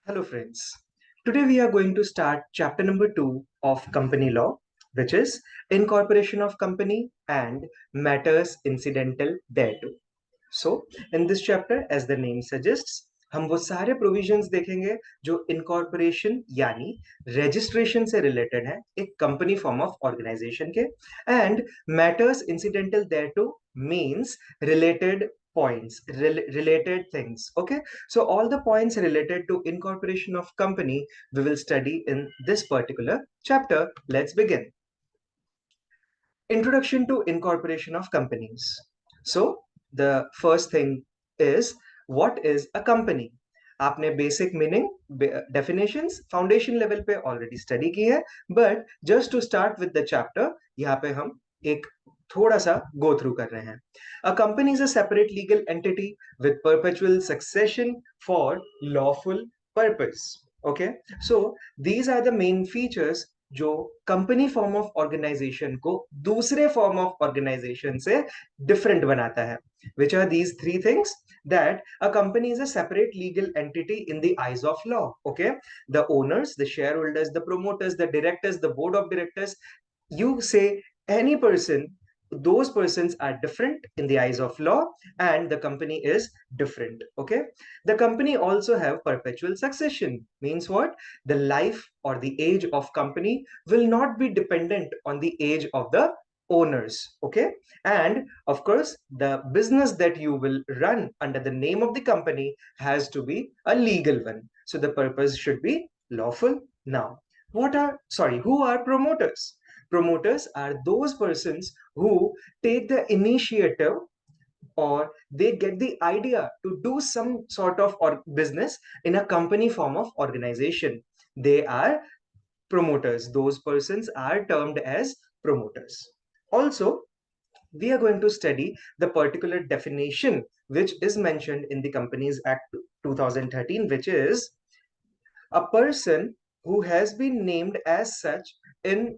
Hello, friends. Today we are going to start chapter number 2 of company law, which is incorporation of company and matters incidental thereto. So, in this chapter, as the name suggests, हम वो सारे provisions देखेंगे जो incorporation यानी registration से related है एक company form of organisation के and matters incidental thereto means related points related things. Okay, so all the points related to incorporation of company we will study in this particular chapter. Let's begin. Introduction to incorporation of companies. So the first thing is, what is a company? आपने basic meaning definitions foundation level पे already study की है, but just to start with the chapter यहाँ पे हम एक थोड़ा सा गो थ्रू कर रहे हैं. A company is a separate legal entity with perpetual succession for lawful purpose. Okay, so these are the main features जो कंपनी फॉर्म ऑफ ऑर्गेनाइजेशन को दूसरे फॉर्म ऑफ ऑर्गेनाइजेशन से डिफरेंट बनाता है. Which are these three things? That a company is a separate legal entity in the eyes of law. Okay, the owners, the shareholders, the promoters, the directors, the board of directors, you say any person, those persons are different in the eyes of law, and the company is different. Okay, the company also have perpetual succession. Means what? The life or the age of company will not be dependent on the age of the owners. Okay, and of course the business that you will run under the name of the company has to be a legal one, so the purpose should be lawful. Now, who are promoters? Promoters are those persons who take the initiative, or they get the idea to do some sort of business in a company form of organization. They are promoters. Those persons are termed as promoters. Also, we are going to study the particular definition which is mentioned in the Companies Act 2013, which is a person who has been named as such in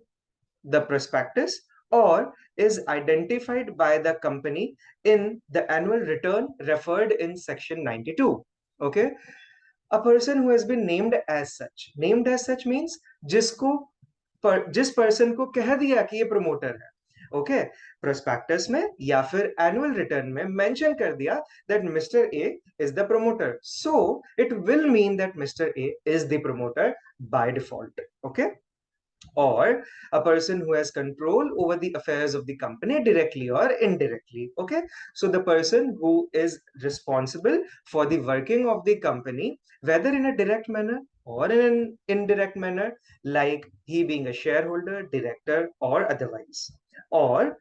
the prospectus or is identified by the company in the annual return referred in section 92. Okay, a person who has been named as such. Named as such means जिस person को कह दिया कि ये promoter है. Okay, prospectus में या फिर एनुअल रिटर्न में मेंशन कर दिया that mister A is the promoter, so it will mean that mister A is the promoter by default. Okay, or a person who has control over the affairs of the company directly or indirectly. Okay, so the person who is responsible for the working of the company, whether in a direct manner or in an indirect manner, like he being a shareholder, director, or otherwise, or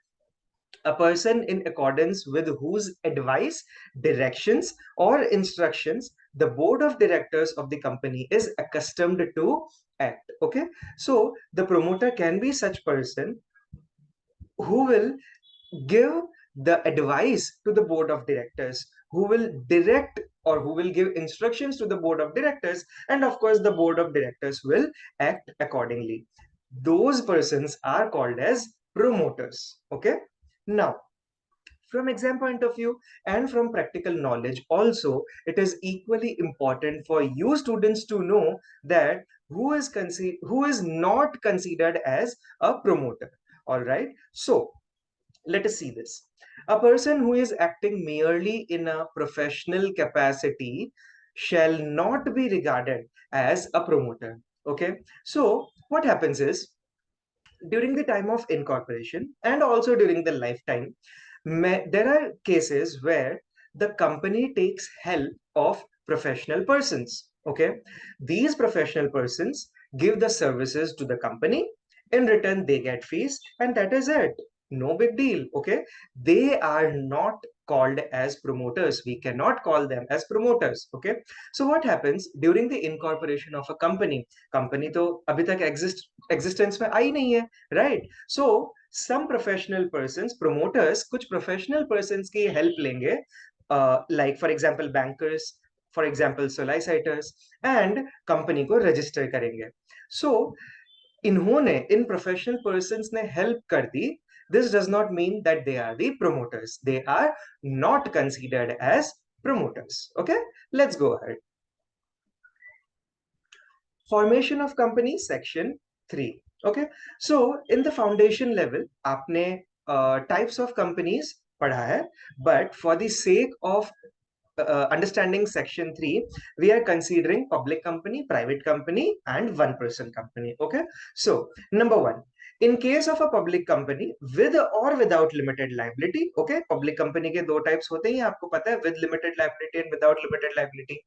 a person in accordance with whose advice, directions, or instructions the board of directors of the company is accustomed to act. Okay, so the promoter can be such person who will give the advice to the board of directors, who will direct or who will give instructions to the board of directors, and of course the board of directors will act accordingly. Those persons are called as promoters. Okay, now from exam point of view and from practical knowledge also, it is equally important for you students to know that who is not considered as a promoter. All right, so let us see this. A person who is acting merely in a professional capacity shall not be regarded as a promoter. Okay, so what happens is, during the time of incorporation and also during the lifetime, there are cases where the company takes help of professional persons. Okay, these professional persons give the services to the company. In return, they get fees, and that is it. No big deal. Okay, they are not called as promoters. We cannot call them as promoters. Okay, so what happens during the incorporation of a company? Company तो अभी तक existence में आई नहीं है, right? So some professional persons, promoters, कुछ professional persons की help लेंगे, like for example bankers, for example solicitors, and company को register करेंगे. So इन्होंने इन प्रोफेशनल पर्सन्स ने हेल्प कर दी. This does not mean that they are the promoters. They are not considered as promoters. Okay, let's go ahead. Formation of company, section 3. Okay, so in the foundation level आपने types of companies पढ़ा है, but for the sake of understanding section 3, we are considering public company, private company, and one person company. Okay, so number one, in case of a public company with or without limited liability. Okay, public company के दो types होते हैं, आपको पता है, with limited liability and without limited liability.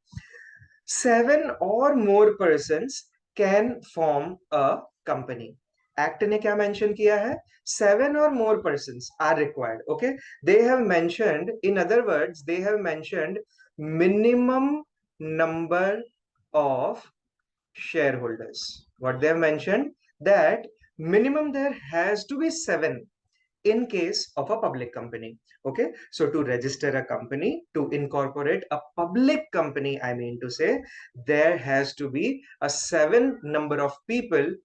7 or more persons can form a company. Act ने क्या mention किया है? 7 or more persons are required. Okay, they have mentioned, in other words, they have mentioned minimum number of shareholders. What they have mentioned, that minimum there has to be 7 in case of a public company. Okay, so to register a company, to incorporate a public company, I mean to say, there has to be a 7 number of people.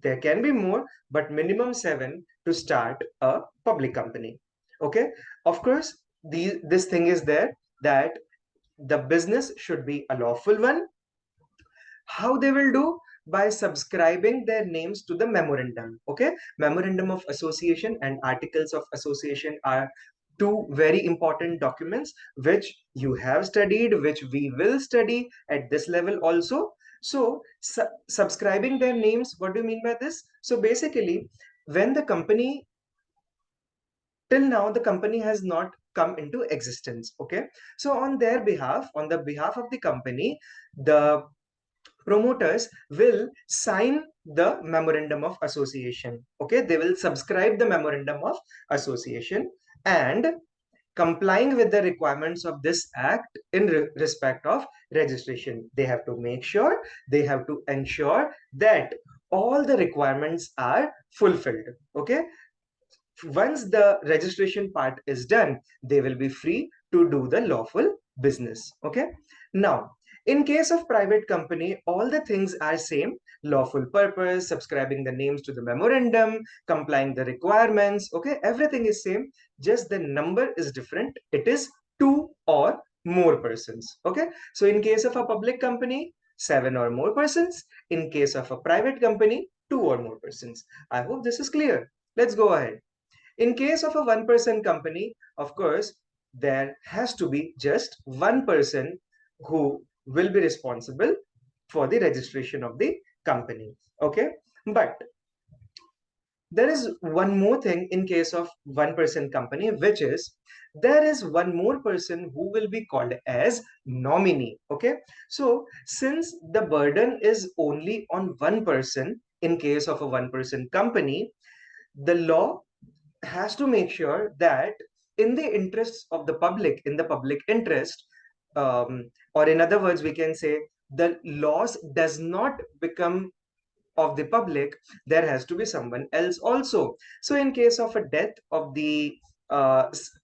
There can be more, but minimum 7 to start a public company. Okay, of course, this thing is there, that the business should be a lawful one. How they will do? By subscribing their names to the memorandum. Okay, memorandum of association and articles of association are two very important documents which you have studied, which we will study at this level also. So subscribing their names, what do you mean by this? So basically, when the company, till now the company has not come into existence. Okay, so on their behalf, on the behalf of the company, the promoters will sign the memorandum of association. Okay, they will subscribe the memorandum of association, and complying with the requirements of this act in respect of registration, they have to make sure, they have to ensure that all the requirements are fulfilled. Okay, once the registration part is done, they will be free to do the lawful business. Okay, now in case of private company, all the things are same: lawful purpose, subscribing the names to the memorandum, complying the requirements. Okay, everything is same, just the number is different. It is 2 or more persons. Okay, so in case of a public company, 7 or more persons. In case of a private company, 2 or more persons. I hope this is clear. Let's go ahead. In case of a one-person company, of course, there has to be just one person who will be responsible for the registration of the company. Okay, but there is one more thing in case of one-person company, which is there is one more person who will be called as nominee. Okay, so since the burden is only on one person in case of a one-person company, the law has to make sure that in the interests of the public, in the public interest, or in other words, we can say the loss does not become of the public, there has to be someone else also. So in case of a death of the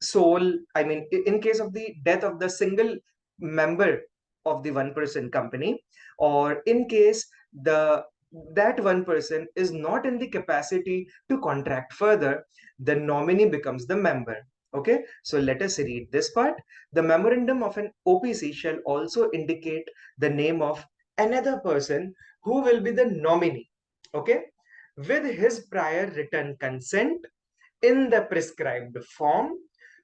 sole, I mean, in case of the death of the single member of the one person company, or in case the that one person is not in the capacity to contract further, the nominee becomes the member. Okay, so let us read this part. The memorandum of an OPC shall also indicate the name of another person who will be the nominee. Okay, with his prior written consent in the prescribed form,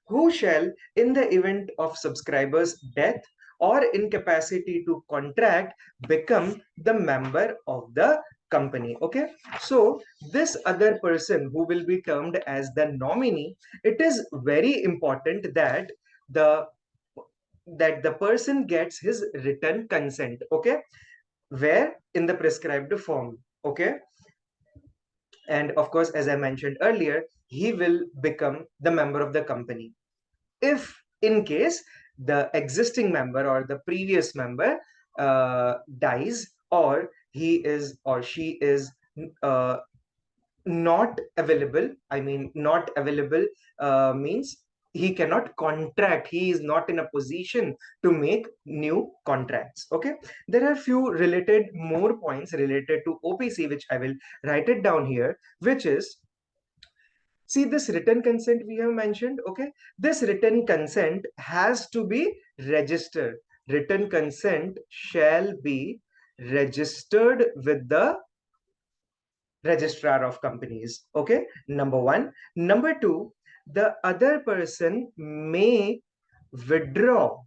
who shall, in the event of subscriber's death or incapacity to contract, become the member of the company. Okay, so this other person who will be termed as the nominee, it is very important that the person gets his written consent. Okay, where? In the prescribed form. Okay, and of course, as I mentioned earlier, he will become the member of the company. If in case the existing member or the previous member dies, or he is or she is uh, not available, I mean, not available means he cannot contract, he is not in a position to make new contracts. Okay, there are few related more points related to OPC which I will write it down here, which is, see, this written consent we have mentioned. Okay, this written consent has to be registered. Written consent shall be registered with the registrar of companies. Okay, number one. Number two, the other person may withdraw,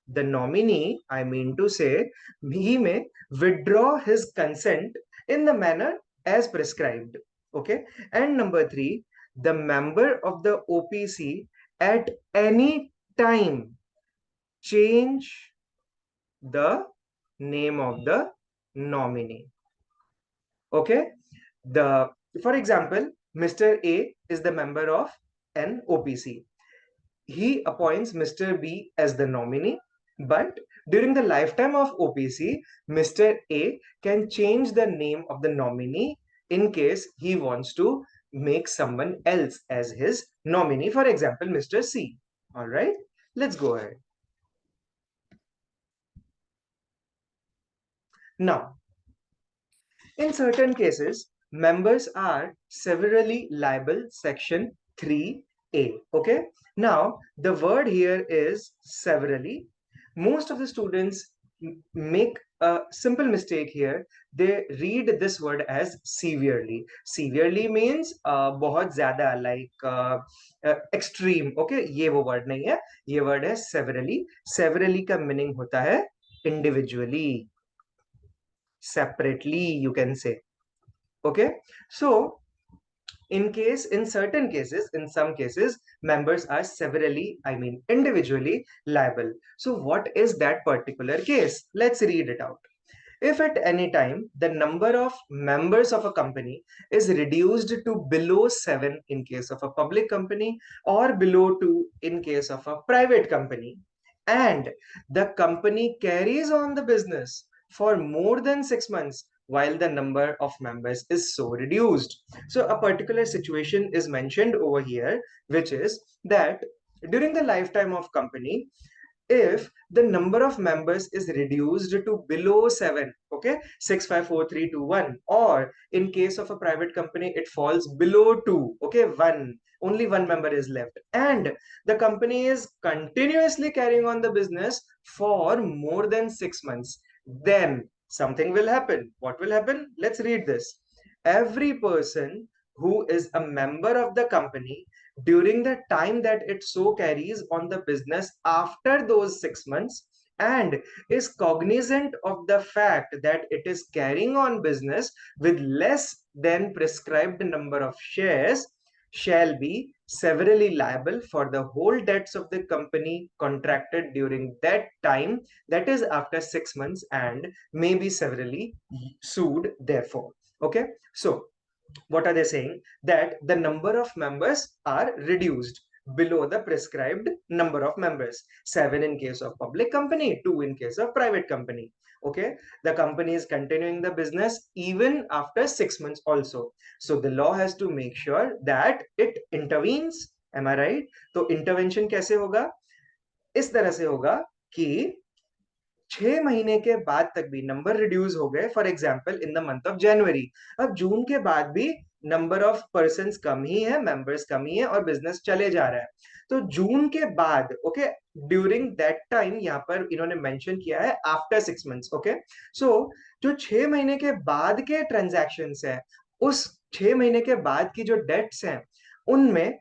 the nominee, I mean to say, he may withdraw his consent in the manner as prescribed. Okay, and number three, the member of the OPC at any time change the name of the nominee. Okay, the for example, Mr. A is the member of an OPC. He appoints Mr. B as the nominee, but during the lifetime of OPC, Mr. A can change the name of the nominee in case he wants to make someone else as his nominee, for example, Mr. C. All right, let's go ahead. Now, in certain cases, members are severally liable, section 3A. Okay. Now, the word here is severally. Most of the students make a simple mistake here. They read this word as severely. Severely means बहुत ज़्यादा, like extreme. Okay, ये वो word नहीं है. ये word है severally. Severally का meaning होता है individually, separately, you can say. Okay, so in certain cases, in some cases, members are severally, I mean individually liable. So what is that particular case? Let's read it out. If at any time the number of members of a company is reduced to below 7 in case of a public company, or below 2 in case of a private company, and the company carries on the business for more than 6 months while the number of members is so reduced. So a particular situation is mentioned over here, which is that during the lifetime of company, if the number of members is reduced to below 7, okay, 6, 5, 4, 3, 2, 1, or in case of a private company it falls below 2, okay, 1, only one member is left, and the company is continuously carrying on the business for more than 6 months, then something will happen. What will happen? Let's read this. Every person who is a member of the company during the time that it so carries on the business after those 6 months, and is cognizant of the fact that it is carrying on business with less than prescribed number of shares, shall be severally liable for the whole debts of the company contracted during that time, that is after 6 months, and may be severally sued therefore. Okay, so what are they saying? That the number of members are reduced below the prescribed number of members. 7 in case of public company, 2 in case of private company. Okay, the company is continuing the business even after 6 months also. So the law has to make sure that it intervenes. Am I right? तो intervention कैसे होगा? इस तरह से होगा कि 6 महीने के बाद तक भी नंबर रिड्यूस हो गए, for example in the month of January, अब जून के बाद भी नंबर ऑफ पर्सन कम ही है, मेंबर्स कम ही है, और बिजनेस चले जा रहा है, तो जून के बाद, ओके, ड्यूरिंग दैट टाइम, यहाँ पर इन्होंने मेंशन किया है आफ्टर 6 मंथ्स, ओके, सो जो 6 महीने के बाद के ट्रांजैक्शन है, उस 6 महीने के बाद की जो डेट्स हैं, उनमें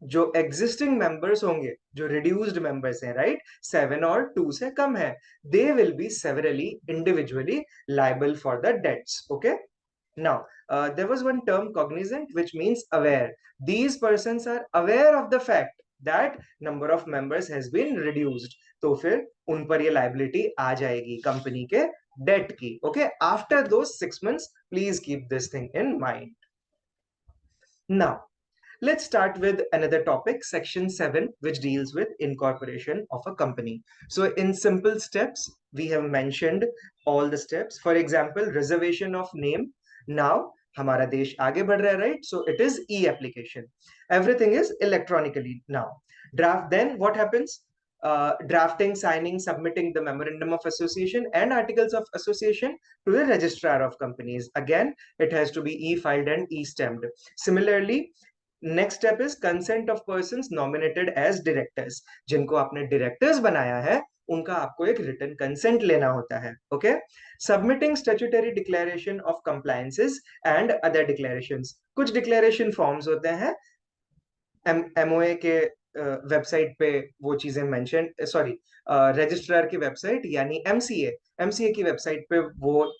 जो एग्जिस्टिंग मेंबर्स होंगे, जो रिड्यूस्ड मेंबर्स हैं, राइट, 7 और 2 से कम है, they will be severally individually liable for the debts. Okay, now there was one term cognizant, which means aware. These persons are aware of the fact that number of members has been reduced, तो फिर उन पर ये liability आ जाएगी company के date की. Okay, after those 6 months, please keep this thing in mind. Now let's start with another topic, section 7, which deals with incorporation of a company. So in simple steps, we have mentioned all the steps. For example, reservation of name. Now, हमारा देश आगे बढ़ रहा है, right? So it is e-application. Everything is electronically now. Draft, then what happens? Drafting, signing, submitting the memorandum of association and articles of association to the registrar of companies. Again, it has to be e-filed and e-stamped. Similarly, next step is consent of persons nominated as directors. जिनको आपने directors बनाया है, उनका आपको एक written consent लेना होता है. Okay, submitting statutory declaration of compliances and other declarations. कुछ डिक्लेरेशन फॉर्म्स होते हैं एमओए के वेबसाइट पे वो चीजें मेंशन, सॉरी, रजिस्ट्रार की वेबसाइट यानी एमसीए की वेबसाइट पे वो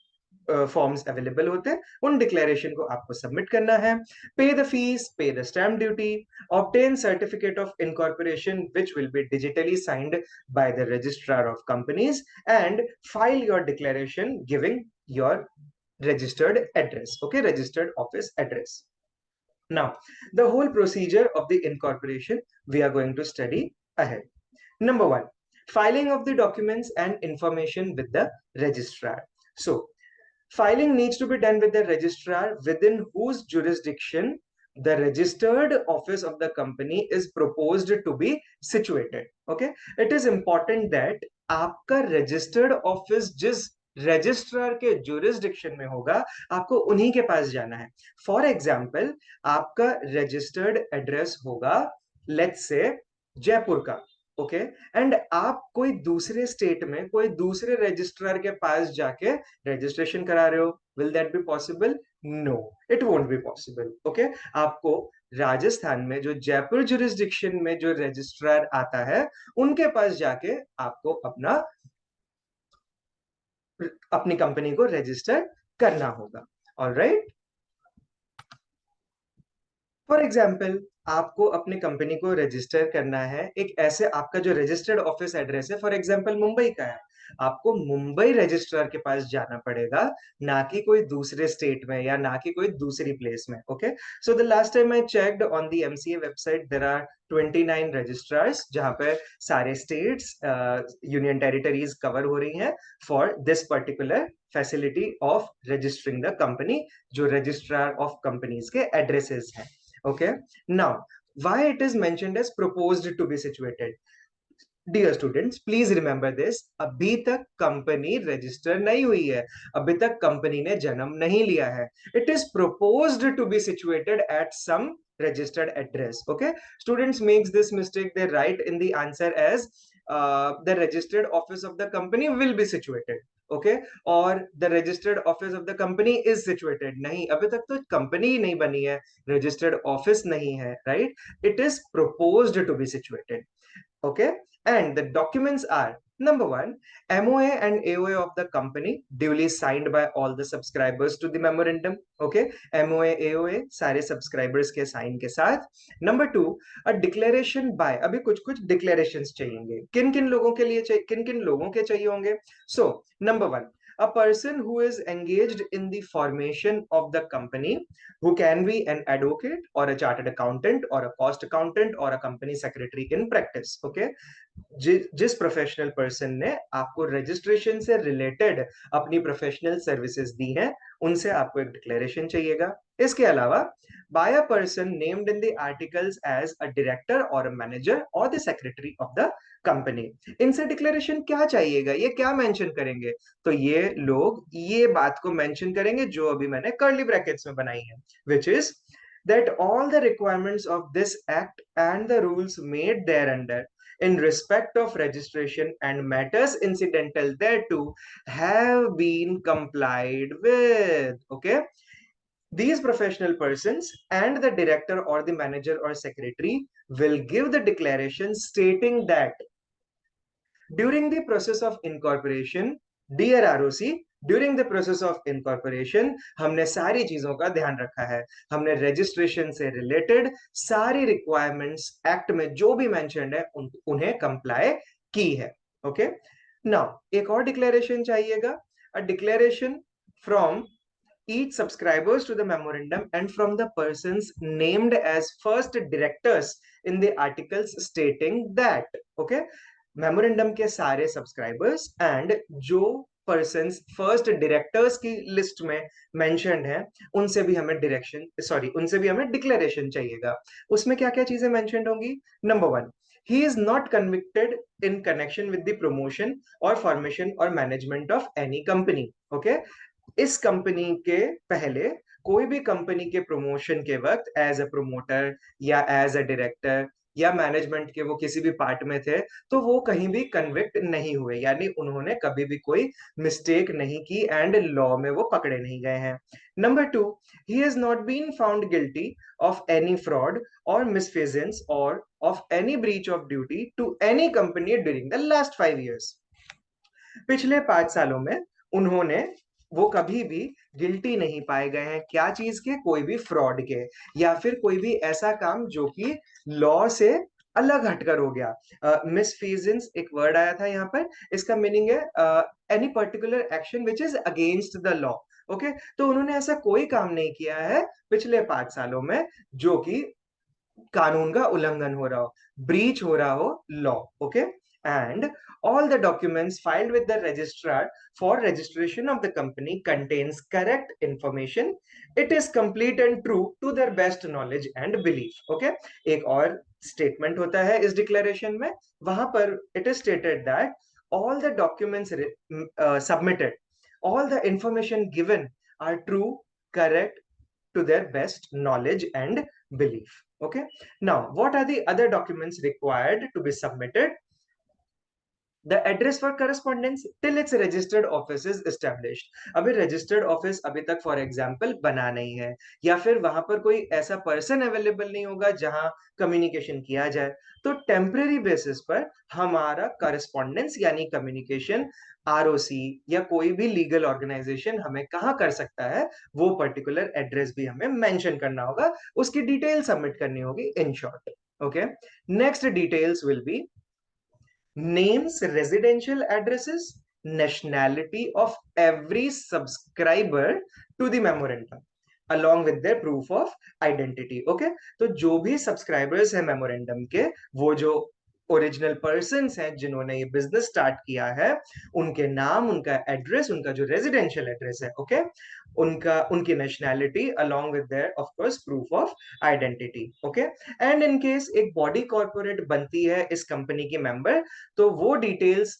फॉर्म्स अवेलेबल होते हैं. उन डिक्लेरेशन को आपको सबमिट करना है. पे द फीस, पे the stamp duty, obtain certificate of incorporation which will be digitally signed by the registrar of companies and file your declaration giving your registered address. Okay, registered office address. Now, the whole procedure of the incorporation we are going to study ahead. Number one, filing of the documents and information with the registrar. So, filing needs to be done with the registrar within whose jurisdiction the registered office of the company is proposed to be situated. Okay, it is important that आपका registered office जिस registrar के jurisdiction में होगा आपको उन्हीं के पास जाना है. फॉर एग्जाम्पल, आपका रजिस्टर्ड एड्रेस होगा लेट्स से जयपुर का. ओके, एंड आप कोई दूसरे स्टेट में कोई दूसरे रजिस्ट्रार के पास जाके रजिस्ट्रेशन करा रहे हो. Will that be possible? No, it won't be possible. Okay, आपको राजस्थान में जो जयपुर जुरिस्डिक्शन में जो रजिस्ट्रार आता है उनके पास जाके आपको अपनी कंपनी को रजिस्टर करना होगा. ऑलराइट, फॉर एग्जाम्पल, आपको अपनी कंपनी को रजिस्टर करना है. एक ऐसे आपका जो रजिस्टर्ड ऑफिस एड्रेस है फॉर एग्जाम्पल मुंबई का है, आपको मुंबई रजिस्ट्रार के पास जाना पड़ेगा, ना कि कोई दूसरे स्टेट में या ना कि कोई दूसरी प्लेस में. Okay, so the last time I checked on the MCA website there are 29 registrars जहां पे सारे स्टेट्स, यूनियन टेरिटरीज कवर हो रही हैं for this particular facility of registering the company, जो रजिस्ट्रार ऑफ कंपनीज के एड्रेसेस हैं. Okay, now why it is mentioned as proposed to be situated? Dear students, please remember this. अभी तक company register नहीं हुई है, अभी तक कंपनी ने जन्म नहीं लिया है. It is proposed to be situated at some registered address. Okay, students makes this mistake. They write in the answer as the registered office of the company will be situated. Okay, और the registered office of the company is situated. नहीं, अभी तक तो company ही नहीं बनी है, registered office नहीं है. Right, it is proposed to be situated. Okay, and the documents are: number one, MOA and AOA of the company duly signed by all the subscribers to the memorandum. Okay, MOA AOA सारे subscribers के sign के साथ. Number two, a declaration by, अभी कुछ कुछ declarations चाहिए. किन किन लोगों के लिए चाहिए, किन किन लोगों के चाहिए होंगे? So number one, a person who is engaged in the formation of the company, who can be an advocate or a chartered accountant or a cost accountant or a company secretary in practice. Okay, जिस professional person ने आपको registration से related अपनी professional services दी हैं उनसे आपको एक declaration चाहिएगा. इसके अलावा by a person named in the articles as a director or a manager or the secretary of the company. इनसे डिक्लेरेशन क्या चाहिएगा, ये क्या मेंशन करेंगे? तो ये लोग ये बात को मेंशन करेंगे जो अभी मैंने कर्ली ब्रैकेट्स में बनाई है, which is that all the requirements of this act and the rules made thereunder in respect of registration and matters incidental thereto have been complied with. Okay, these professional persons and the director or the manager or secretary will give the declaration stating that during the process of incorporation, dear ROC, during the process of incorporation हमने सारी चीजों का ध्यान रखा है. हमने registration से related सारी रिक्वायरमेंट्स एक्ट में जो भी मेंशन्ड है उन्हें कंप्लाई की है. ओके, नाउ एक और डिक्लेरेशन चाहिएगा, a declaration from each subscribers to the memorandum and from the persons named as first directors in the articles stating that. Okay, memorandum के सारे सब्सक्राइबर्स एंड जो पर्सन्स फर्स्ट डायरेक्टर्स की list में mentioned हैं उनसे भी हमें उनसे भी हमें डिक्लेरेशन चाहिएगा. उसमें क्या क्या चीजें मेंशन्ड होंगी? Number one, he is not convicted in connection with the promotion or formation or management of any company. Okay, इस कंपनी के पहले कोई भी कंपनी के प्रमोशन के वक्त एज अ प्रोमोटर या एज अ डायरेक्टर या मैनेजमेंट के वो किसी भी पार्ट में थे, तो वो कहीं भी कन्विक्ट नहीं हुए, यानी उन्होंने कभी भी कोई मिस्टेक नहीं की एंड लॉ में वो पकड़े नहीं गए हैं। Number 2, he has not been found guilty of any fraud और मिसफेजेंस और of any breach of duty to any company during the last 5 years। पिछले 5 सालों में उन्होंने वो कभी भी गिल्टी नहीं पाए गए हैं, क्या चीज के, कोई भी फ्रॉड के, या फिर कोई भी ऐसा काम जो कि लॉ से अलग हटकर हो गया। मिसफीजेंस एक वर्ड आया था यहाँ पर, इसका मीनिंग है any particular action which is against the law. Okay, तो उन्होंने ऐसा कोई काम नहीं किया है पिछले 5 सालों में जो कि कानून का उल्लंघन हो रहा हो, ब्रीच हो रहा हो law. Okay, and all the documents filed with the registrar for registration of the company contains correct information. It is complete and true to their best knowledge and belief. Okay, एक और statement होता है इस declaration में, वहां पर it is stated that all the documents submitted, all the information given are true, correct, to their best knowledge and belief. Okay, now what are the other documents required to be submitted? The address for correspondence till its registered office is established। अभी registered office अभी तक for example बना नहीं है, या फिर वहां पर कोई ऐसा person available नहीं होगा जहां communication किया जाए, तो temporary basis पर हमारा correspondence यानी communication ROC या कोई भी legal organization हमें कहाँ कर सकता है, वो particular address भी हमें mention करना होगा, उसकी detail submit करनी होगी in short। Okay, next details will be names, residential addresses, nationality of every subscriber to the memorandum along with their proof of identity। okay, तो जो भी सब्सक्राइबर्स हैं मेमोरेंडम के, वो जो ओरिजिनल पर्सन्स हैं जिन्होंने ये बिजनेस स्टार्ट किया है, उनके नाम, उनका एड्रेस, उनका जो रेजिडेंशियल एड्रेस है, ओके, उनका, उनकी nationality along with their of course proof of identity. Okay, and in case एक बॉडी कॉर्पोरेट बनती है इस कंपनी की मेंबर, तो वो डिटेल्स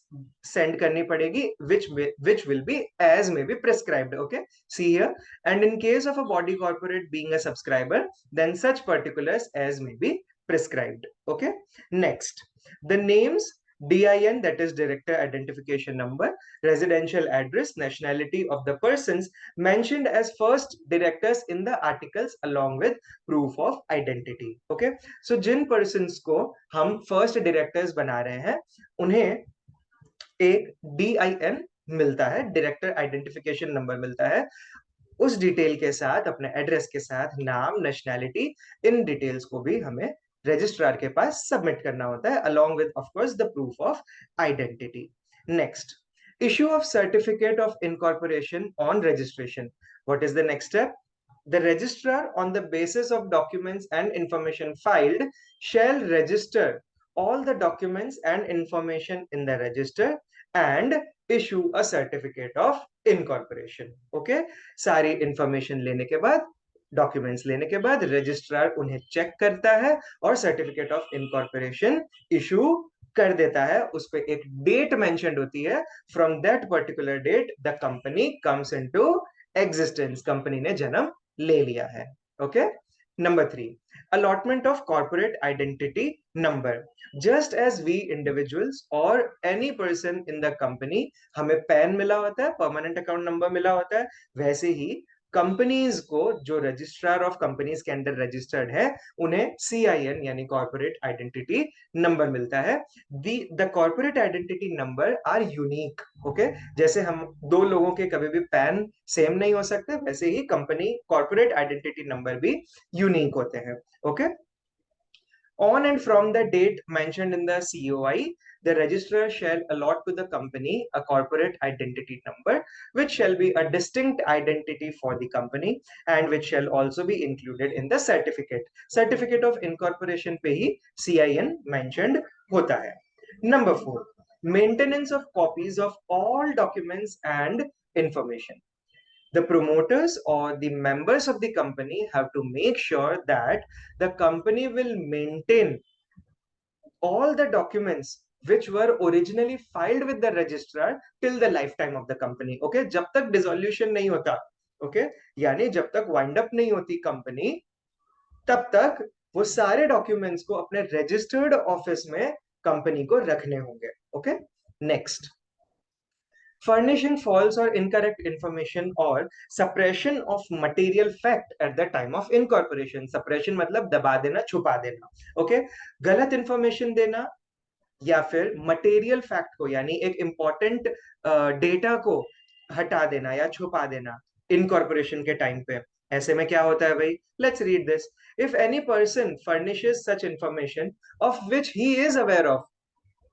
सेंड करनी पड़ेगी which will be as may be prescribed। okay, see here, and in case of a body corporate being a subscriber, then such particulars as may be prescribed। okay, next, the names, DIN, that is director identification number, residential address, nationality of the persons mentioned as first directors in the articles along with proof of identity। okay, so Jin persons को हम first directors बना रहे हैं, उन्हें एक DIN मिलता है, director identification number मिलता है, उस डिटेल के साथ, अपने एड्रेस के साथ, नाम, नेशनैलिटी, इन डिटेल्स को भी हमें रजिस्ट्रार के पास सबमिट करना होता है along with of course the proof of identity। next, issue of certificate of incorporation on registration। what is the next step? The registrar on the basis of documents and information filed shall register all the documents and information in the register and issue a certificate of incorporation। okay, सारी information लेने के बाद, documents लेने के बाद, registrar उन्हें check करता है और सर्टिफिकेट ऑफ इनकॉर्पोरेशन इशू कर देता है। उस पे एक डेट मेंशन्ड होती है, from that particular date the company comes into existence, company ने जन्म ले लिया है। Okay, number 3, allotment of corporate identity number। just as we individuals or any person in the company, हमें पैन मिला होता है, परमानेंट अकाउंट नंबर मिला होता है, वैसे ही कंपनीज को, जो रजिस्ट्रार ऑफ कंपनीज के अंडर रजिस्टर्ड है, उन्हें CIN यानी कॉर्पोरेट आइडेंटिटी नंबर मिलता है। The corporate identity number are unique. Okay, जैसे हम दो लोगों के कभी भी पैन सेम नहीं हो सकते, वैसे ही कंपनी कॉर्पोरेट आइडेंटिटी नंबर भी यूनिक होते हैं। Okay, on and from the date mentioned in the COI, the registrar shall allot to the company a corporate identity number, which shall be a distinct identity for the company and which shall also be included in the certificate। Certificate of incorporation पे ही CIN mentioned होता है। Number 4, maintenance of copies of all documents and information। the promoters or the members of the company have to make sure that the company will maintain all the documents which were originally filed with the registrar till the lifetime of the company। okay, जब तक dissolution नहीं होता, okay, यानी जब तक wind up नहीं होती company, तब तक वो सारे डॉक्यूमेंट्स को अपने रजिस्टर्ड ऑफिस में कंपनी को रखने होंगे। Okay, next, furnishing false or incorrect information or suppression of material fact at the time of incorporation। suppression मतलब दबा देना, छुपा देना। ओके, गलत इंफॉर्मेशन देना या फिर मटेरियल फैक्ट को यानी एक इंपॉर्टेंट डेटा को हटा देना या छुपा देना इनकॉर्पोरेशन के टाइम पे। ऐसे में क्या होता है भाई, let's read this. If any person furnishes such information of which he is aware of,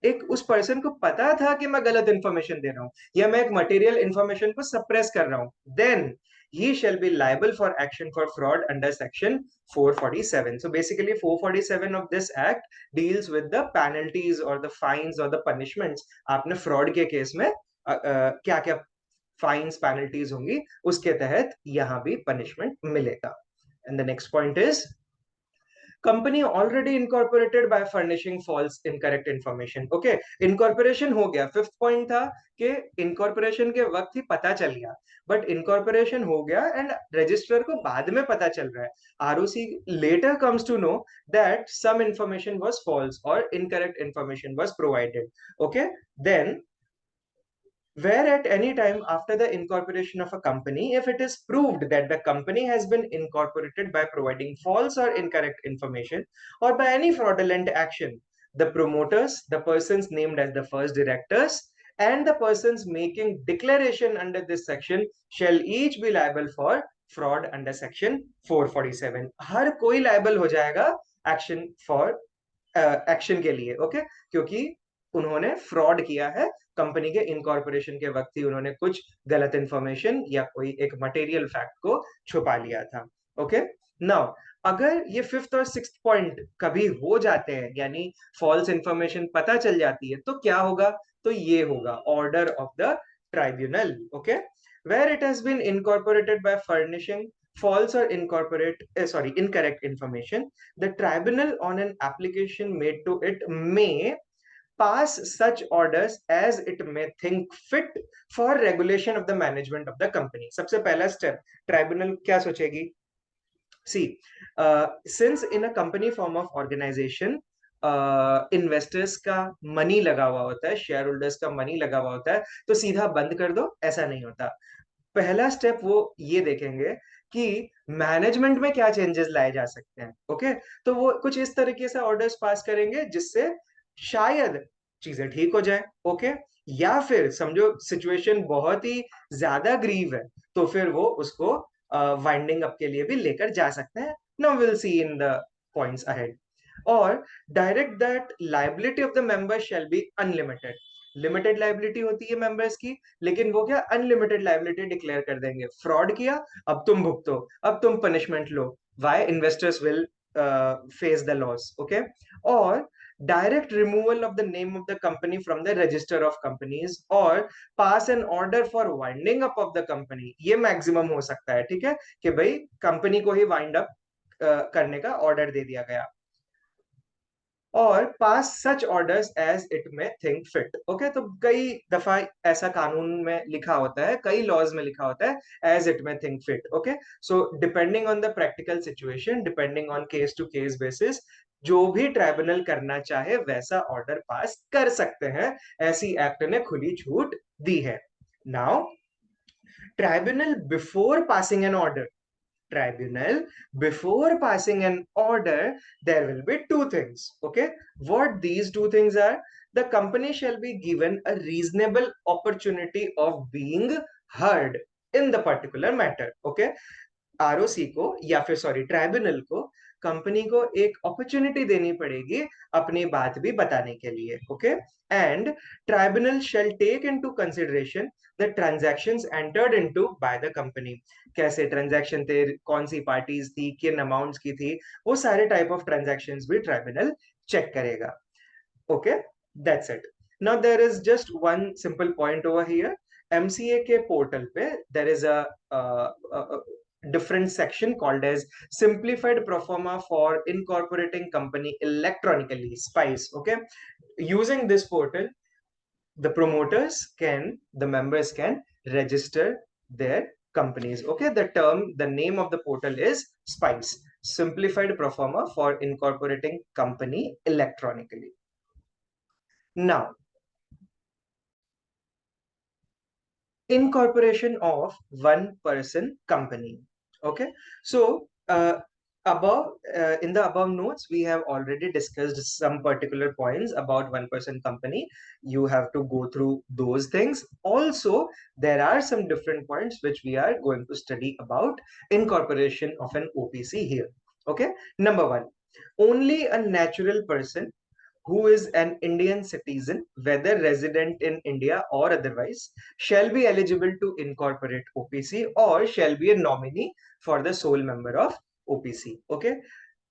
एक उस पर्सन को पता था कि मैं गलत इंफॉर्मेशन दे रहा हूं या मैं एक मटेरियल इंफॉर्मेशन को सप्रेस कर रहा हूं, then he shall be liable for action for fraud under section 447। so basically 447 of this act deals with the penalties or the fines or the punishments। आपने fraud के केस में क्या क्या fines penalties होंगी उसके तहत यहां भी पनिशमेंट मिलेगा। And the next point is company already incorporated by furnishing false incorrect information. Okay, incorporation हो गया, फिफ्थ पॉइंट था कि इनकॉर्पोरेशन के वक्त ही पता चल गया, बट इनकॉर्पोरेशन हो गया एंड रजिस्ट्रार को बाद में पता चल रहा है, ROC letter comes to know that some information was false और incorrect information was provided. Okay, then where at any time after the incorporation of a company, if it is proved that the company has been incorporated by providing false or incorrect information or by any fraudulent action, the promoters, the persons named as the first directors, and the persons making declaration under this section shall each be liable for fraud under section 447। हर कोई liable हो जाएगा action for action के लिए। Okay, क्योंकि उन्होंने fraud किया है, company के इनकॉर्पोरेशन के वक्त ही उन्होंने कुछ गलत इंफॉर्मेशन या कोई एक मटेरियल फैक्ट को छुपा लिया था। ओके, नाउ अगर ये फिफ्थ और सिक्स्थ पॉइंट कभी हो जाते हैं यानी फॉल्स इंफॉर्मेशन पता चल जाती है, तो क्या होगा, तो ये होगा order of the tribunal. Okay, where it has been incorporated by furnishing false or incorrect information, the tribunal on an application made to it may pass such orders as it may think fit for regulation of the management of the company। सबसे पहला step, tribunal क्या सोचेगी, see, since in a company form of organization investors का money लगा हुआ होता है, share holders का money लगा हुआ होता है, तो सीधा बंद कर दो, ऐसा नहीं होता। पहला स्टेप वो ये देखेंगे कि मैनेजमेंट में क्या चेंजेस लाए जा सकते हैं। ओके, तो वो कुछ इस तरीके से ऑर्डर्स पास करेंगे जिससे शायद चीजें ठीक हो जाए। ओके, या फिर समझो सिचुएशन बहुत ही ज्यादा ग्रीव है, तो फिर वो उसको वाइंडिंग अप के लिए भी लेकर जा सकते हैं। Now will see in the points ahead. और direct that liability of the member shall be unlimited. Limited liability होती है मेंबर्स की, लेकिन वो क्या अनलिमिटेड लाइबिलिटी डिक्लेयर कर देंगे। फ्रॉड किया, अब तुम भुगतो, अब तुम पनिशमेंट लो, why investors will face the loss. Okay, और direct removal of the name of the company from the register of companies और pass an order for winding up of the company, ये मैक्सिमम हो सकता है। ठीक है, कि भाई कंपनी को ही वाइंड अप करने का ऑर्डर दे दिया गया, और पास सच orders as it may think fit. Okay, तो कई दफा ऐसा कानून में लिखा होता है, कई लॉज में लिखा होता है as it may think fit. Okay, so depending on the practical situation, depending on case to case basis, जो भी ट्राइब्यूनल करना चाहे वैसा ऑर्डर पास कर सकते हैं, ऐसी एक्ट ने खुली छूट दी है। Now tribunal before passing an order, tribunal before passing an order, there will be two things। Okay, what these two things are, the company shall be given a reasonable opportunity of being heard in the particular matter। Okay, ROC को या फिर sorry tribunal को, company को एक opportunity देनी पड़ेगी अपनी बात भी बताने के लिए। Okay, and tribunal shall take into consideration the transactions entered into by the company. कैसे ट्रांजैक्शन थे, कौन सी पार्टीज थी, किन अमाउंट्स की थी, वो सारे टाइप ऑफ ट्रांजैक्शंस भी ट्राइब्यूनल चेक करेगा। Okay, that's it. Now there is just one simple point over here. MCA के पोर्टल पे there is a different section called as simplified proforma for incorporating company electronically, SPICE। Okay, using this portal the promoters can, the members can register their companies। Okay, the name of the portal is SPICE, simplified pro forma for incorporating company electronically. Now, incorporation of one person company. Okay, so above in the above notes we have already discussed some particular points about one person company. You have to go through those things. Also, there are some different points which we are going to study about incorporation of an OPC here. Okay, number one, only a natural person who is an Indian citizen, whether resident in India or otherwise, shall be eligible to incorporate OPC or shall be a nominee for the sole member of OPC. Okay,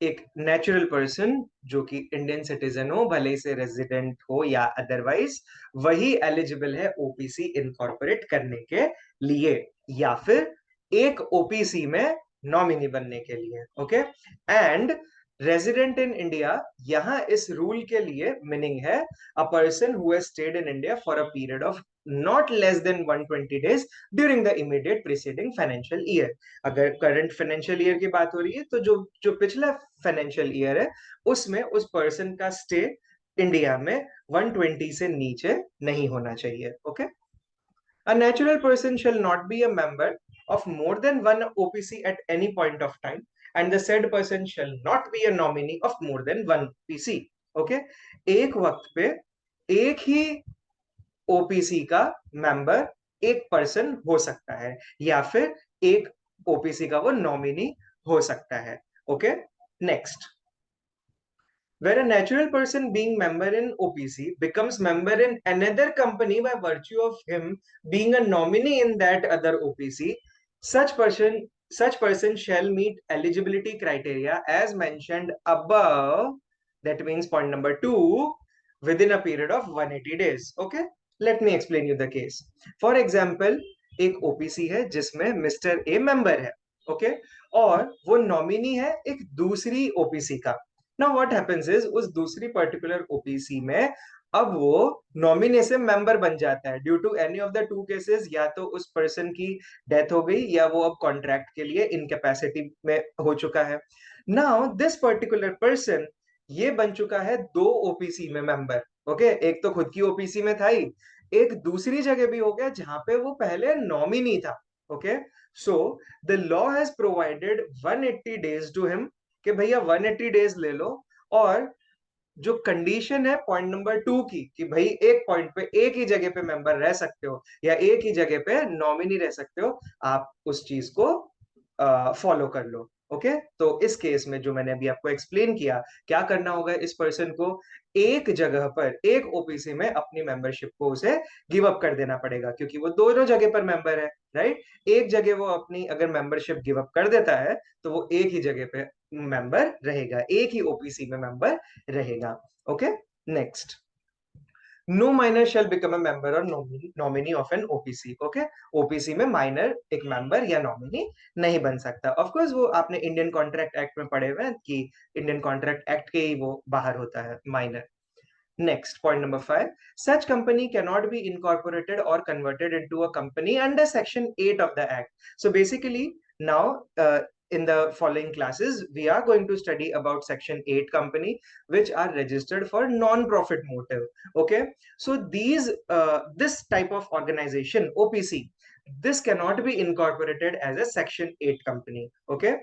एक natural person जो कि Indian citizen हो, भले से resident हो या otherwise, वही eligible है ओपीसी इनकॉर्पोरेट करने के लिए या फिर एक ओपीसी में नॉमिनी बनने के लिए. Okay, and resident in India, यहां इस रूल के लिए मीनिंग है a person who has stayed in India for a period of not less than 120 days during the immediate preceding financial year. अगर करंट फाइनेंशियल ईयर की बात हो रही है तो जो जो पिछला फाइनेंशियल ईयर है उसमें उस पर्सन का स्टे इंडिया में 120 से नीचे नहीं होना चाहिए. Okay, a natural person shall not be a member of more than one OPC at any point of time, and the said person shall not be a nominee of more than one PC. Okay, एक वक्त पे एक ही OPC का member एक person हो सकता है या फिर एक ओपीसी का वो नॉमिनी हो सकता है. Okay, next, where a natural person being member in OPC becomes member in another company by virtue of him being a nominee in that other OPC, such person shall meet eligibility criteria as mentioned above. That means point number 2, within a period of 180 days. Okay, let me explain you the case. For example, एक OPC है जिसमें mister A member है. Okay, और वो nominee है एक दूसरी OPC का. Now what happens is उस दूसरी पर्टिकुलर ओपीसी में अब वो नॉमिनी से मेंबर बन जाता है due to any of the two cases. या तो उस पर्सन की डेथ हो गई या वो अब कॉन्ट्रैक्ट के लिए इनकैपेसिटी में हो चुका है. नाउ दिस पर्टिकुलर पर्सन ये बन चुका है दो ओपीसी में मेंबर. ओके, एक तो खुद की ओपीसी में था ही, एक दूसरी जगह भी हो गया जहां पे वो पहले नॉमिनी था. Okay, so the law has provided 180 days to him कि भैया 180 डेज ले लो. और जो कंडीशन है पॉइंट नंबर 2 की कि भाई एक पॉइंट पे एक ही जगह पे मेंबर रह सकते हो या एक ही जगह पे नॉमिनी रह सकते हो, आप उस चीज को फॉलो कर लो. ओके, तो इस केस में जो मैंने अभी आपको एक्सप्लेन किया, क्या करना होगा इस पर्सन को, एक जगह पर एक ओपीसी में अपनी मेंबरशिप को उसे गिव अप कर देना पड़ेगा क्योंकि वो दोनों जगह पर मेंबर है. राइट, एक जगह वो अपनी अगर मेंबरशिप गिव अप कर देता है तो वो एक ही जगह पे मेंबर रहेगा, एक ही ओपीसी में मेंबर रहेगा. Okay, next, no minor shall become a member और nominee of an OPC. Okay, OPC में माइनर एक मेंबर या नॉमिनी नहीं बन सकता. ऑफ कोर्स वो आपने इंडियन कॉन्ट्रैक्ट एक्ट में पढ़े हुए हैं कि इंडियन कॉन्ट्रैक्ट एक्ट के ही वो बाहर होता है minor. Next, point number 5. Such company cannot be incorporated or converted into a company under Section 8 of the Act. So basically, now in the following classes, we are going to study about Section 8 company, which are registered for non-profit motive. Okay, so this type of organization, OPC, this cannot be incorporated as a Section 8 company. Okay,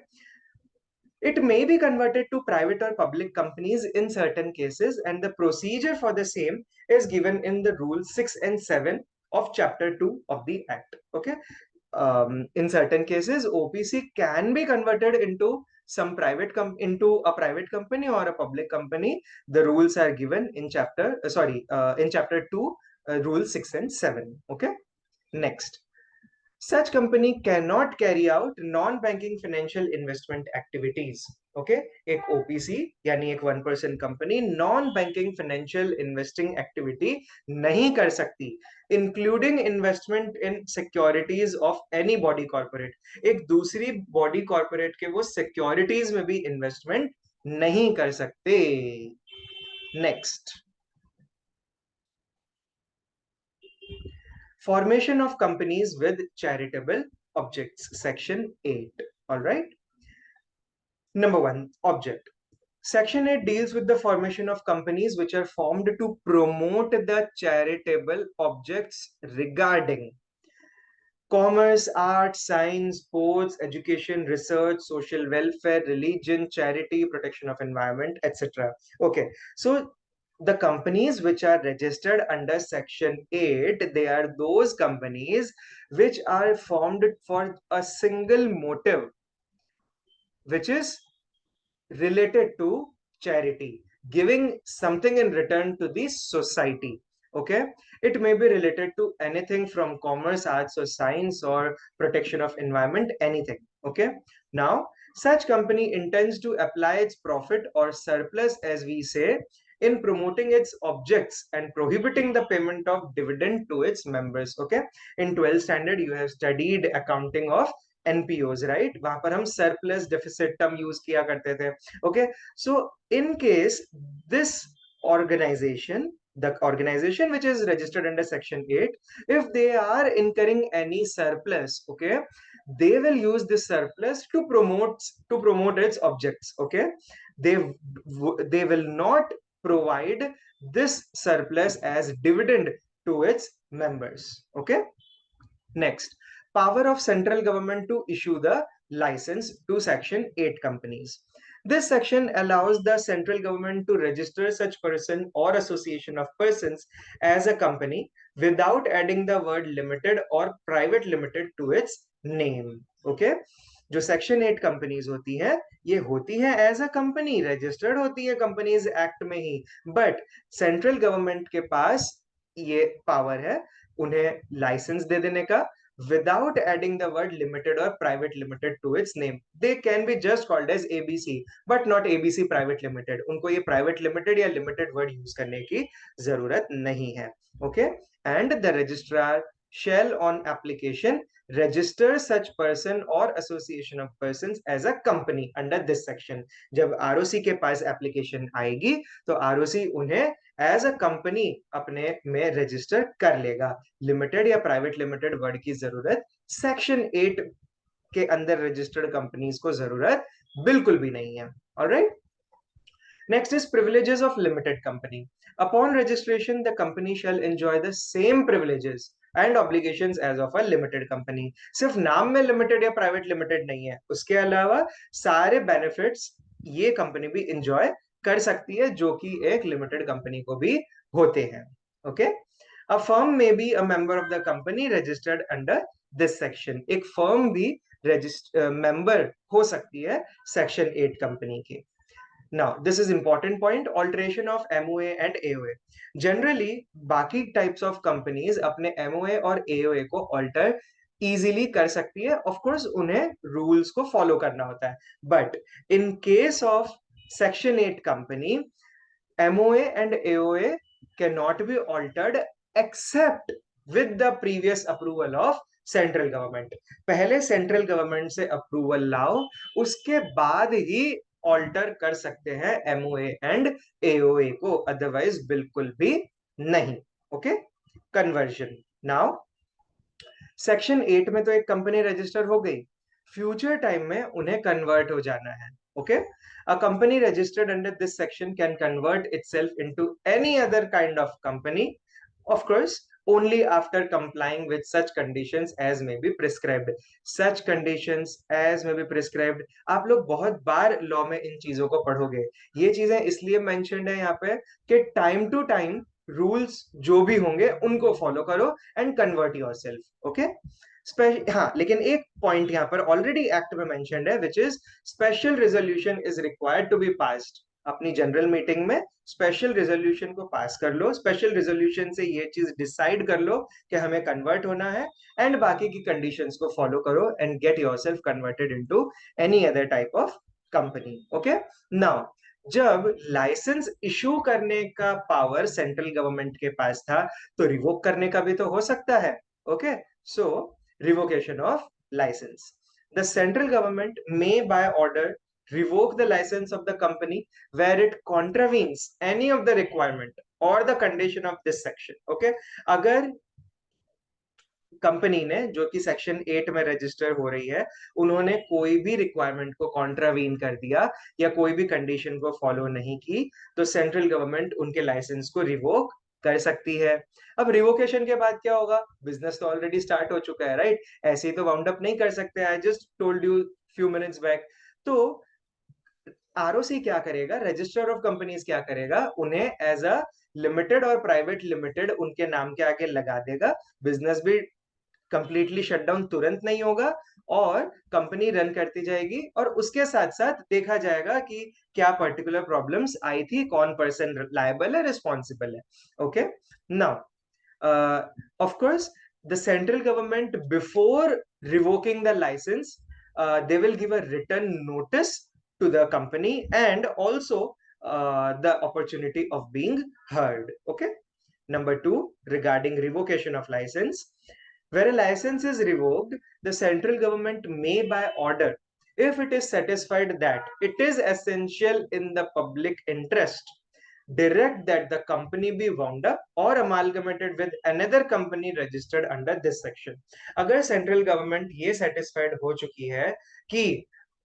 it may be converted to private or public companies in certain cases, and the procedure for the same is given in the Rule 6 and 7 of Chapter 2 of the Act. Okay. In certain cases, OPC can be converted into into a private company or a public company. The rules are given in in Chapter 2, Rule 6 and 7. Okay. Next, such company cannot carry out non-banking financial investment activities. Okay, एक OPC यानी एक one person company non banking financial investing activity नहीं कर सकती, including investment in securities of any body corporate. एक दूसरी body corporate के वो सिक्योरिटीज में भी इन्वेस्टमेंट नहीं कर सकते. Next, formation of companies with charitable objects, section 8. All right, Number one, object. Section 8 deals with the formation of companies which are formed to promote the charitable objects regarding commerce, art, science, sports, education, research, social welfare, religion, charity, protection of environment, etc. Okay, so the companies which are registered under Section 8, they are those companies which are formed for a single motive, which is related to charity, giving something in return to the society. Okay, it may be related to anything from commerce, arts, or science, or protection of environment, anything. Okay, now such company intends to apply its profit or surplus, as we say, in promoting its objects and prohibiting the payment of dividend to its members. Okay, in 12th standard you have studied accounting of NPOs, right? वहां पर हम surplus deficit term use किया करते थे. Okay, so in case this organization, the organization which is registered under Section 8, if they are incurring any surplus, okay, they will use this surplus to promote its objects. Okay, they they will not provide this surplus as dividend to its members. Okay, next, power of central government to issue the license to Section 8 companies. This section allows the central government to register such person or association of persons as a company without adding the word limited or private limited to its name. Okay? जो section 8 companies होती है, ये होती है as a company, registered होती है companies act में ही, but central government के पास ये पावर है उन्हें लाइसेंस दे देने का without adding the word limited or private limited to its name. They can be just called as ABC, but not ABC private limited. उनको ये private limited या limited word use करने की जरूरत नहीं है. Okay, and the registrar shall on application register such person or association of persons as a company under this section. जब ROC के पास application आएगी तो ROC उन्हें एज अ कंपनी अपने में रजिस्टर कर लेगा. लिमिटेड या प्राइवेट लिमिटेड वर्ड की जरूरत सेक्शन 8 के अंदर रजिस्टर्ड कंपनीज को जरूरत बिल्कुल भी नहीं है. Alright, next is privileges of limited company. Upon registration the company shall enjoy the same privileges and obligations as of a limited company. सिर्फ नाम में लिमिटेड या प्राइवेट लिमिटेड नहीं है, उसके अलावा सारे बेनिफिट्स ये कंपनी भी एंजॉय कर सकती है जो कि एक लिमिटेड कंपनी को भी होते हैं. Okay, a firm may be a member of the company registered under this section. एक फर्म भी मेंबर हो सकती है सेक्शन 8 कंपनी के. Now, this is important point, alteration of MOA and AOA. Generally, बाकी types of companies अपने MOA और AOA को alter easily कर सकती है. Of course, उन्हें rules को follow करना होता है. But in case of Section 8 company, MOA and AOA cannot be altered except with the previous approval of central government. पहले सेंट्रल गवर्नमेंट से अप्रूवल लाओ, उसके बाद ही ऑल्टर कर सकते हैं एमओए एंड एओए को, अदरवाइज बिल्कुल भी नहीं. Okay, conversion. नाउ सेक्शन 8 में तो एक कंपनी रजिस्टर हो गई, फ्यूचर टाइम में उन्हें कन्वर्ट हो जाना है. Okay, a company registered under this section can convert itself into any other kind of company, of course only after complying with such conditions as may be prescribed. Such conditions as may be prescribed, आप लोग बहुत बार law में इन चीजों को पढ़ोगे. ये चीजें इसलिए मेंशन्ड है यहाँ पे कि टाइम टू टाइम रूल्स जो भी होंगे उनको फॉलो करो एंड कन्वर्ट योरसेल्फ. ओके, हाँ, लेकिन एक पॉइंट यहाँ पर ऑलरेडी एक्ट में मेंशन्ड है, which is special resolution is required to be passed. अपनी जनरल मीटिंग में स्पेशल रेजोल्यूशन को पास कर लो, स्पेशल रेजोल्यूशन से ये चीज डिसाइड कर लो कि हमें कन्वर्ट होना है, एंड बाकी की कंडीशंस को फॉलो करो and get yourself converted into any other type of company. Okay, now जब लाइसेंस इशू करने का पावर सेंट्रल गवर्नमेंट के पास था तो रिवोक करने का भी तो हो सकता है. Okay, so revocation of license. The central government may by order revoke the license of the company where it contravenes any of the requirement or the condition of this section. Okay, अगर company ने जो कि section 8 में register हो रही है, उन्होंने कोई भी रिक्वायरमेंट को कॉन्ट्रावीन कर दिया या कोई भी कंडीशन को फॉलो नहीं की, तो सेंट्रल गवर्नमेंट उनके लाइसेंस को रिवोक कर सकती है। अब रिवोकेशन के बाद क्या होगा? बिजनेस तो ऑलरेडी स्टार्ट हो चुका है, राइट? ऐसे ही तो वाउंड अप नहीं कर सकते। I just told you few minutes back. तो आरओसी क्या करेगा, रजिस्टर ऑफ कंपनीज क्या करेगा, उन्हें एज अ लिमिटेड और प्राइवेट लिमिटेड उनके नाम के आगे लगा देगा। बिजनेस भी कंप्लीटली शटडाउन तुरंत नहीं होगा और कंपनी रन करती जाएगी, और उसके साथ साथ देखा जाएगा कि क्या पर्टिकुलर प्रॉब्लम्स आई थी, कौन पर्सन लायबल है, रिस्पॉन्सिबल है। Okay, now of course the central government before revoking the licence, they will give a written notice to the company and also the opportunity of being heard. Okay, number 2, regarding revocation of license. Where a license is revoked, the central government may, by order, if it is satisfied that it is essential in the public interest, direct that the company be wound up or amalgamated with another company registered under this section. अगर central government ये satisfied हो चुकी है कि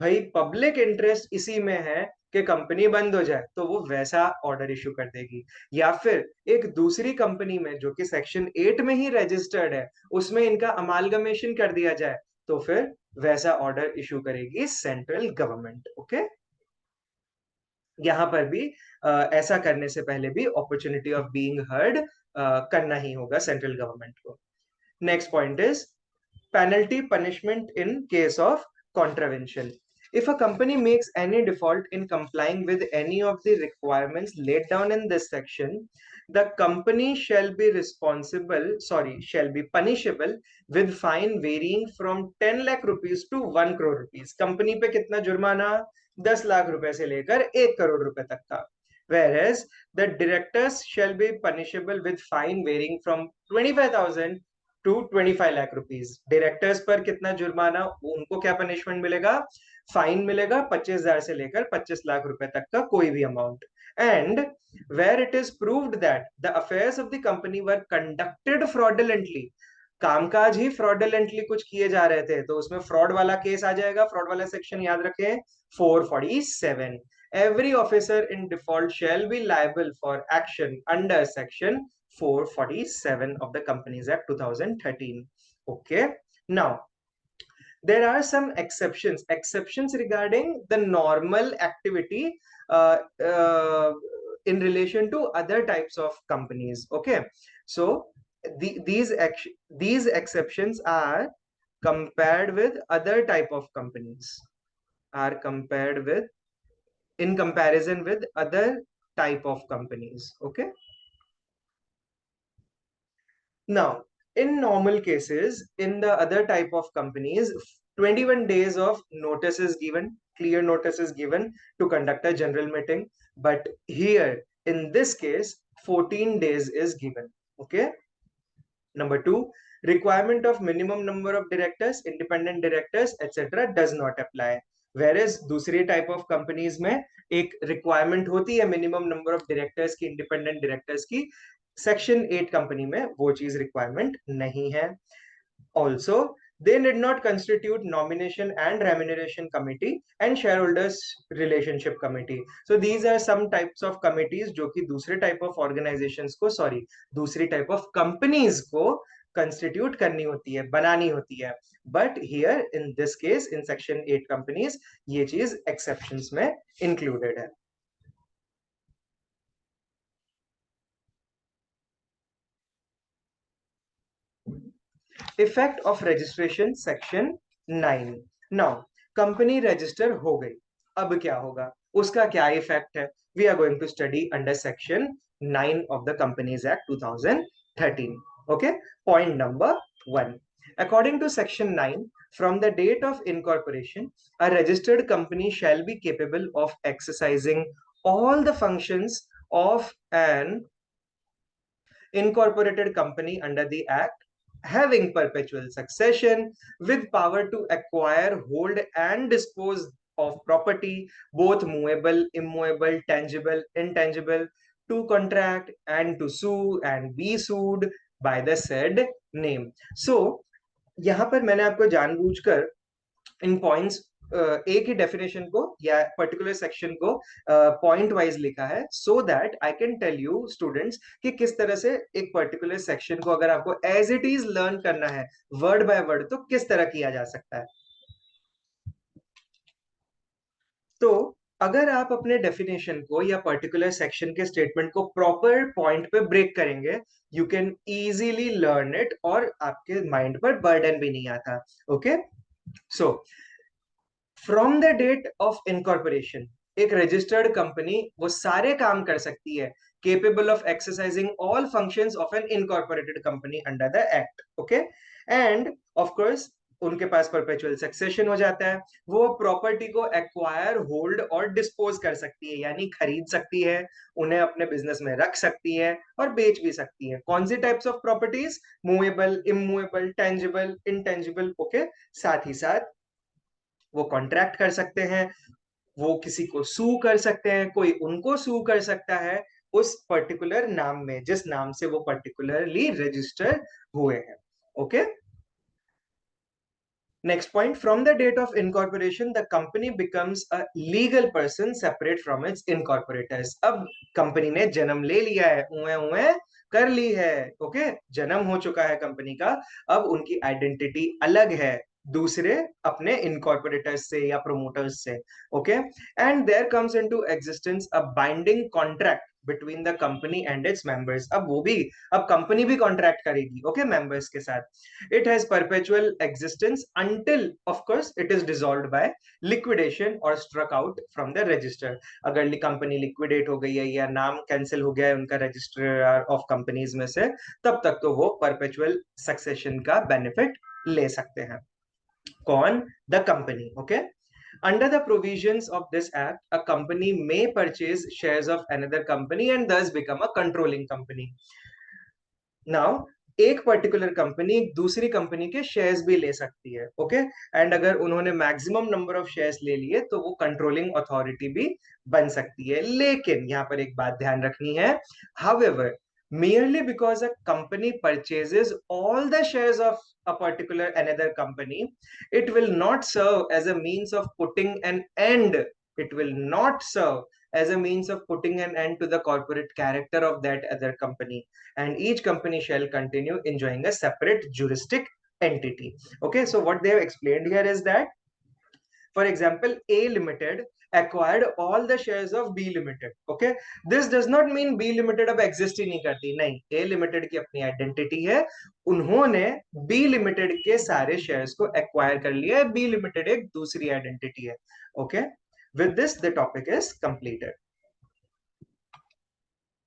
भाई public interest इसी में है कि कंपनी बंद हो जाए, तो वो वैसा ऑर्डर इशू कर देगी। या फिर एक दूसरी कंपनी में जो कि सेक्शन 8 में ही रजिस्टर्ड है, उसमें इनका अमालगमेशन कर दिया जाए, तो फिर वैसा ऑर्डर इशू करेगी सेंट्रल गवर्नमेंट। ओके, यहाँ पर भी ऐसा करने से पहले भी अपॉर्चुनिटी ऑफ बीइंग हर्ड करना ही होगा सेंट्रल गवर्नमेंट को। Next point is penalty punishment in case of contravention. If a company makes any default in complying with any of the requirements laid down in this section, the company shall be punishable with fine varying from 10 lakh rupees to 1 crore rupees. Company पे कितना जुर्माना? 10 लाख रुपए से लेकर 1 करोड़ रुपए तक का। Whereas the directors shall be punishable with fine varying from 25,000 to 25 lakh rupees. Directors पर कितना जुर्माना, उनको क्या पनिशमेंट मिलेगा? फाइन मिलेगा 25,000 से लेकर 25 लाख रुपए तक का कोई भी amount. And where it is proved that the affairs of the company were conducted fraudulently, कामकाज ही फ्रॉडुलेंटली कुछ किए जा रहे थे, तो उसमें फ्रॉड वाला केस आ जाएगा। फ्रॉड वाला सेक्शन याद रखें, 447। Every officer in default shall be liable for action under section 447 of the Companies Act 2013. Okay, now there are some exceptions regarding the normal activity uh, uh, in relation to other types of companies. Okay, so these exceptions are compared with other type of companies, are compared with, in comparison with other type of companies. Okay, now in normal cases, in the other type of companies, 21 days of notice is given, clear notice is given to conduct a general meeting. But here in this case 14 days is given. Okay, number 2, requirement of minimum number of directors, independent directors, etc. does not apply. Whereas दूसरी type of companies में एक requirement होती है minimum number of directors की, independent directors की, section 8 company में वो चीज रिक्वायरमेंट नहीं है। Also they did not constitute nomination and remuneration committee and shareholders relationship committee. So these are some types of committees जो कि दूसरे type of organizations को, दूसरी type of companies को constitute करनी होती है, बनानी होती है। But here in this case in section 8 companies ये चीज exceptions में included है। Effect of registration section 9। Now company register हो गई, अब क्या होगा, उसका क्या इफेक्ट है? We are going to study under section 9 of the companies act 2013। Okay, point number 1, according to section 9, from the date of incorporation a registered company shall be capable of exercising all the functions of an incorporated company under the act, having perpetual succession, with power to acquire, hold, and dispose of property, both movable, immovable, tangible, intangible, to contract and to sue and be sued, by the said name. So यहाँ पर मैंने आपको जानबूझकर इन points एक ही definition को या particular section को point wise लिखा है, so that I can tell you students कि किस तरह से एक पर्टिकुलर सेक्शन को अगर आपको एज इट इज लर्न करना है वर्ड बाय वर्ड तो किस तरह किया जा सकता है. तो अगर आप अपने डेफिनेशन को या पर्टिकुलर सेक्शन के स्टेटमेंट को प्रॉपर पॉइंट पे ब्रेक करेंगे, you can easily learn it और आपके माइंड पर बर्डन भी नहीं आता. Okay, so from the date of incorporation एक रजिस्टर्ड कंपनी वो सारे काम कर सकती है, capable of exercising all functions of an incorporated company under the act. Okay, and of course उनके पास परपेचुअल सक्सेशन हो जाता है, वो प्रॉपर्टी को एक्वायर, होल्ड और डिस्पोज कर सकती है, यानी खरीद सकती है, उन्हें अपने बिजनेस में रख सकती है और बेच भी सकती है. कौन सी types of properties? Movable, immovable, tangible, intangible. Okay, साथ ही साथ वो कॉन्ट्रैक्ट कर सकते हैं, वो किसी को सू कर सकते हैं, कोई उनको सू कर सकता है उस पर्टिकुलर नाम में जिस नाम से वो पर्टिकुलरली रजिस्टर हुए हैं. Okay, next point, from the date of incorporation the company becomes a legal person separate from its incorporators. अब कंपनी ने जन्म ले लिया है, उए उए कर ली है. ओके, जन्म हो चुका है कंपनी का, अब उनकी आइडेंटिटी अलग है दूसरे अपने इनकॉर्पोरेटर्स से या प्रोमोटर्स से. Okay, and there comes into existence a binding contract between the company and its members. अब कंपनी भी कॉन्ट्रैक्ट करेगी, ओके, मेंबर्स के साथ. It has perpetual existence until, of course, it is dissolved by liquidation or struck out from the register. अगर company liquidate हो गई है या नाम कैंसिल हो गया है उनका रजिस्ट्रार ऑफ कंपनीज में से, तब तक तो वो परपेचुअल सक्सेशन का बेनिफिट ले सकते हैं. कौन? The company. Okay, under the provisions of this act a company may purchase shares of another company and thus become a controlling company. Now एक पर्टिकुलर कंपनी दूसरी कंपनी के शेयर्स भी ले सकती है. ओके, एंड अगर उन्होंने मैक्सिमम नंबर ऑफ शेयर्स ले लिए तो वो कंट्रोलिंग अथॉरिटी भी बन सकती है. लेकिन यहाँ पर एक बात ध्यान रखनी है, however merely because a company purchases all the shares of a particular another company, it will not serve as a means of putting an end, it will not serve as a means of putting an end to the corporate character of that other company, and each company shall continue enjoying a separate juristic entity. Okay, so what they have explained here is that, for example, A Limited acquired all the shares of B Limited. Okay, this does not mean B Limited अब exist ही नहीं करती, नहीं, A Limited की अपनी identity है, उन्होंने B Limited के सारे shares को acquire कर लिया है, B Limited एक दूसरी identity है. Okay, with this the topic is completed.